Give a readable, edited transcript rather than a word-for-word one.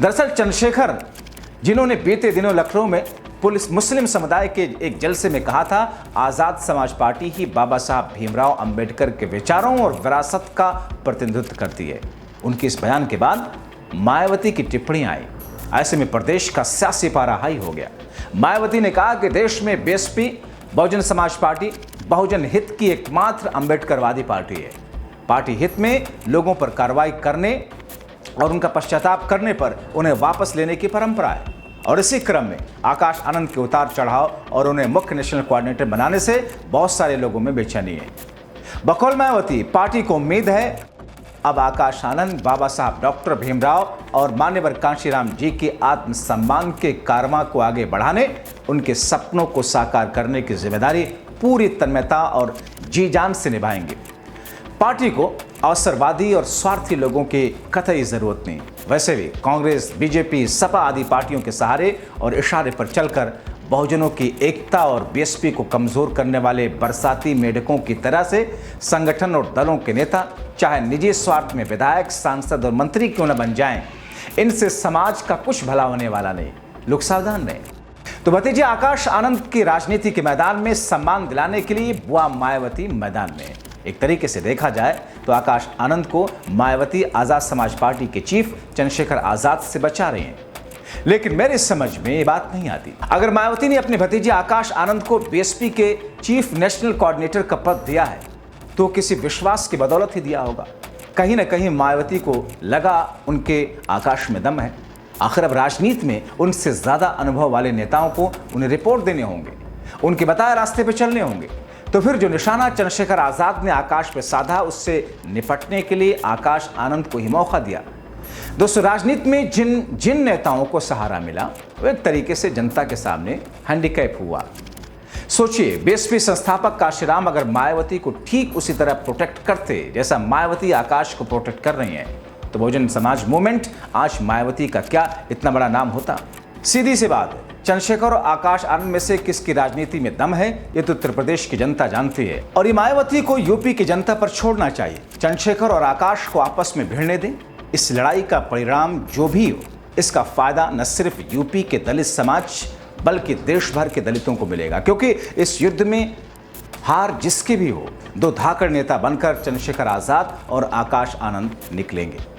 दरअसल चंद्रशेखर, जिन्होंने बीते दिनों लखनऊ में पुलिस मुस्लिम समुदाय के एक जलसे में कहा था, आजाद समाज पार्टी ही बाबा साहब भीमराव अंबेडकर के विचारों और विरासत का प्रतिनिधित्व करती है। उनके इस बयान के बाद मायावती की टिप्पणियां आई। ऐसे में प्रदेश का सियासी पारा हाई हो गया। मायावती ने कहा कि देश में बीएसपी बहुजन समाज पार्टी बहुजन हित की एकमात्र अंबेडकरवादी पार्टी है। पार्टी हित में लोगों पर कार्रवाई करने और उनका पश्चाताप करने पर उन्हें वापस लेने की परंपरा है। और इसी क्रम में आकाश आनंद के उतार चढ़ाव और उन्हें मुख्य नेशनल कोऑर्डिनेटर बनाने से बहुत सारे लोगों में बेचैनी है। बकौल मायावती, पार्टी को उम्मीद है अब आकाश आनंद बाबा साहब डॉक्टर भीमराव और मान्यवर कांशीराम जी के आत्मसम्मान के कारवां को आगे बढ़ाने, उनके सपनों को साकार करने की जिम्मेदारी पूरी तन्मयता और जी जान से निभाएंगे। पार्टी को अवसरवादी और स्वार्थी लोगों की कतई जरूरत नहीं। वैसे भी कांग्रेस, बीजेपी, सपा आदि पार्टियों के सहारे और इशारे पर चलकर बहुजनों की एकता और बीएसपी को कमजोर करने वाले बरसाती मेढकों की तरह से संगठन और दलों के नेता चाहे निजी स्वार्थ में विधायक, सांसद और मंत्री क्यों न बन जाएं, इनसे समाज का कुछ भला होने वाला नहीं। लोग सावधान रहें। तो भतीजे आकाश आनंद की राजनीति के मैदान में सम्मान दिलाने के लिए बुआ मायावती मैदान में। एक तरीके से देखा जाए तो आकाश आनंद को मायावती आजाद समाज पार्टी के चीफ चंद्रशेखर आजाद से बचा रहे हैं। लेकिन मेरी समझ में ये बात नहीं आती। अगर मायावती ने अपने भतीजे आकाश आनंद को बीएसपी के चीफ नेशनल कोऑर्डिनेटर का पद दिया है तो किसी विश्वास की बदौलत ही दिया होगा। कहीं ना कहीं मायावती को लगा उनके आकाश में दम है। आखिर अब राजनीति में उनसे ज्यादा अनुभव वाले नेताओं को उन्हें रिपोर्ट देने होंगे, उनके बताए रास्ते पर चलने होंगे। तो फिर जो निशाना चंद्रशेखर आजाद ने आकाश पे साधा, उससे निपटने के लिए आकाश आनंद को ही मौका दिया। दोस्तों, राजनीति में जिन नेताओं को सहारा मिला वो एक तरीके से जनता के सामने हैंडीकैप हुआ। सोचिए, बीएसपी संस्थापक कांशीराम अगर मायावती को ठीक उसी तरह प्रोटेक्ट करते जैसा मायावती आकाश को प्रोटेक्ट कर रही हैं, तो बहुजन समाज मूवमेंट आज मायावती का क्या इतना बड़ा नाम होता। सीधी सी बात है, चंद्रशेखर और आकाश आनंद में से किसकी राजनीति में दम है ये तो उत्तर प्रदेश की जनता जानती है। और ये मायावती को यूपी की जनता पर छोड़ना चाहिए। चंद्रशेखर और आकाश को आपस में भिड़ने दें। इस लड़ाई का परिणाम जो भी हो, इसका फायदा न सिर्फ यूपी के दलित समाज बल्कि देश भर के दलितों को मिलेगा, क्योंकि इस युद्ध में हार जिसकी भी हो, दो धाकड़ नेता बनकर चंद्रशेखर आजाद और आकाश आनंद निकलेंगे।